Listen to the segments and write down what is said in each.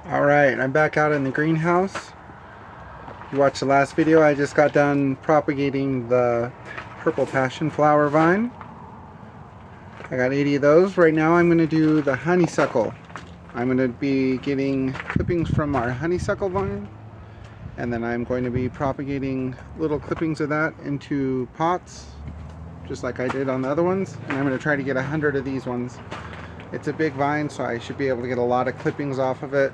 Alright, I'm back out in the greenhouse. You watched the last video. I just got done propagating the purple passion flower vine. I got 80 of those. Right now I'm going to do the honeysuckle. I'm going to be getting clippings from our honeysuckle vine, and then I'm going to be propagating little clippings of that into pots, just like I did on the other ones. And I'm going to try to get 100 of these ones. It's a big vine, so I should be able to get a lot of clippings off of it.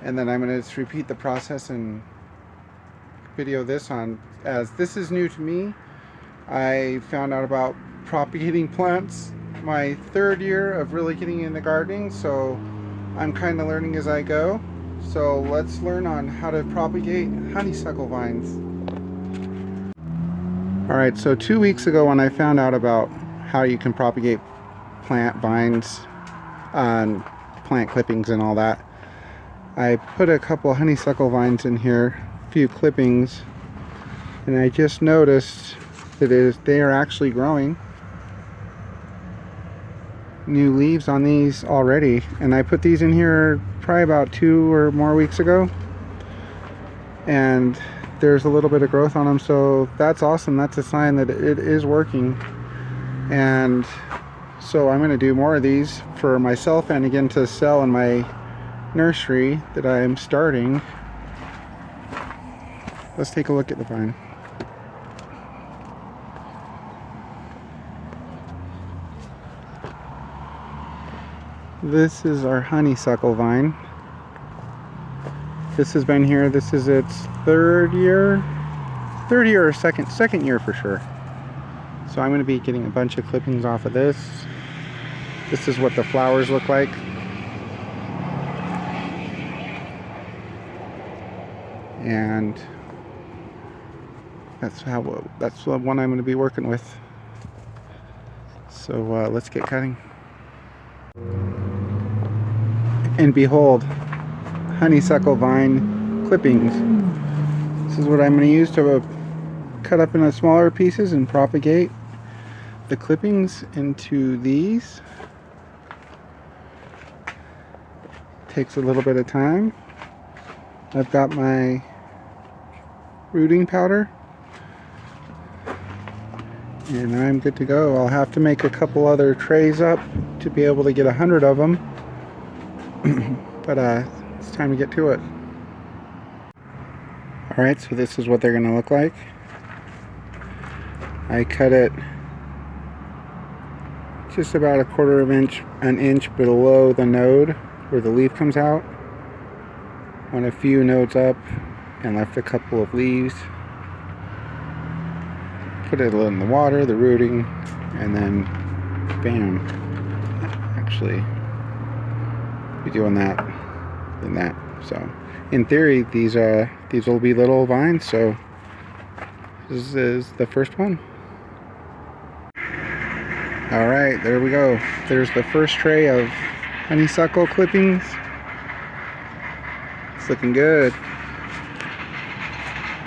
And then I'm going to just repeat the process and video this on, as this is new to me. I found out about propagating plants my third year of really getting into gardening, so I'm kind of learning as I go. So let's learn on how to propagate honeysuckle vines. Alright, so 2 weeks ago when I found out about how you can propagate plant vines and plant clippings and all that, I put a couple honeysuckle vines in here, a few clippings, and I just noticed that they are actually growing new leaves on these already. And I put these in here probably about 2 or more weeks ago, and there's a little bit of growth on them, so that's awesome. That's a sign that it is working. And so I'm going to do more of these for myself and again to sell in my nursery that I'm starting. Let's take a look at the vine. This is our honeysuckle vine. This has been here, this is its third year or second year for sure. So I'm going to be getting a bunch of clippings off of this. This is what the flowers look like. And that's the one I'm going to be working with. So let's get cutting. And behold, honeysuckle vine clippings. This is what I'm going to use to cut up into smaller pieces and propagate the clippings into these. Takes a little bit of time. I've got my rooting powder, and I'm good to go. I'll have to make a couple other trays up to be able to get 100 of them. But it's time to get to it. Alright, so this is what they're going to look like. I cut it just about an inch below the node where the leaf comes out. Went a few nodes up and left a couple of leaves. Put it in the water, the rooting, and then bam. Actually, be doing that and that. So in theory, these will be little vines. So this is the first one. All right, there we go. There's the first tray of honeysuckle clippings. It's looking good.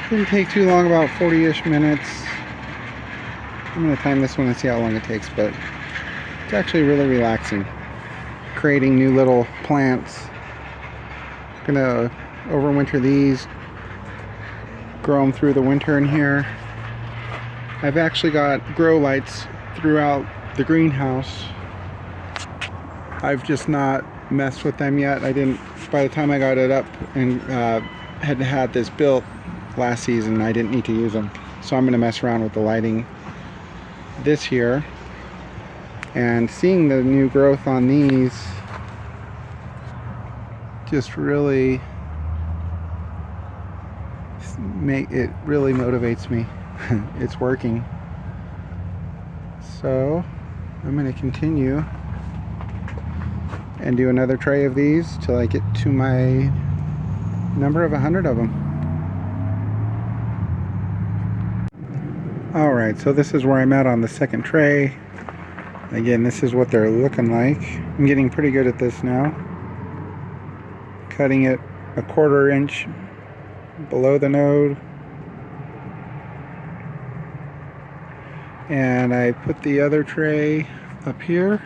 Didn't take too long, about 40-ish minutes. I'm going to time this one and see how long it takes, but it's actually really relaxing. Creating new little plants. I'm going to overwinter these, grow them through the winter in here. I've actually got grow lights throughout the greenhouse. I've just not messed with them yet. I didn't, by the time I got it up and had this built last season, I didn't need to use them. So I'm going to mess around with the lighting this year. And seeing the new growth on these just really motivates me. It's working. So I'm going to continue and do another tray of these till I get to my number of 100 of them. Alright, so this is where I'm at on the second tray. Again, this is what they're looking like. I'm getting pretty good at this now. Cutting it a 1/4 inch below the node. And I put the other tray up here.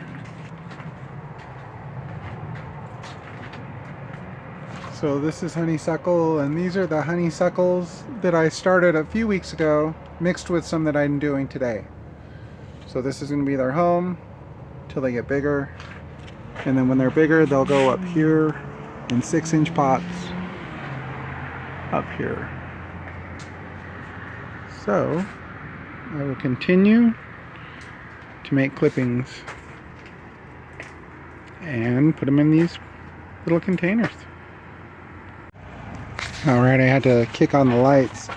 So this is honeysuckle, and these are the honeysuckles that I started a few weeks ago, mixed with some that I'm doing today. So this is going to be their home till they get bigger, and then when they're bigger they'll go up here in 6-inch pots up here. So I will continue to make clippings and put them in these little containers. Alright, I had to kick on the lights,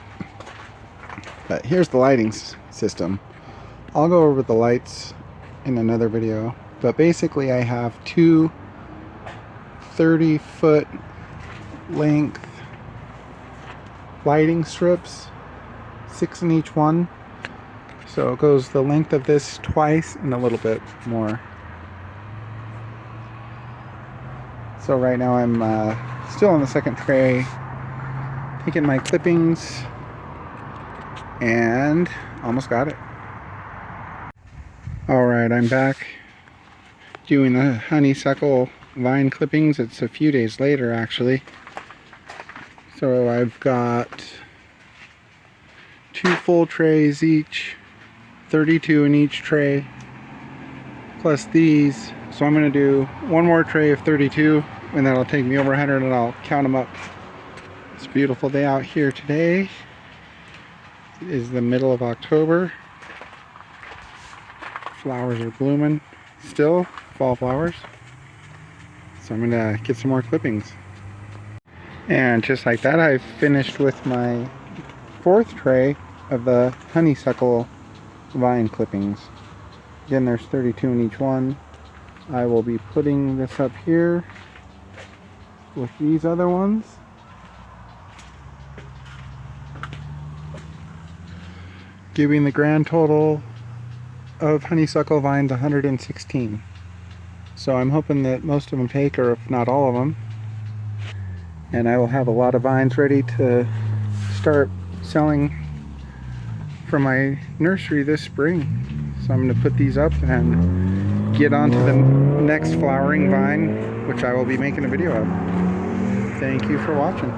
but here's the lighting system. I'll go over the lights in another video, but basically I have two 30-foot length lighting strips, 6 in each one, so it goes the length of this twice and a little bit more. So right now I'm still on the second tray, taking my clippings, and almost got it. Alright, I'm back doing the honeysuckle vine clippings. It's a few days later actually. So I've got 2 full trays each, 32 in each tray, plus these. So I'm going to do one more tray of 32, and that'll take me over 100, and I'll count them up. It's a beautiful day out here today. It is the middle of October. Flowers are blooming still, fall flowers. So I'm going to get some more clippings. And just like that, I've finished with my 4th tray of the honeysuckle vine clippings. Again, there's 32 in each one. I will be putting this up here with these other ones. Giving the grand total of honeysuckle vines 116. So I'm hoping that most of them take, or if not all of them. And I will have a lot of vines ready to start selling from my nursery this spring. So I'm going to put these up and get on to the next flowering vine, which I will be making a video of. Thank you for watching.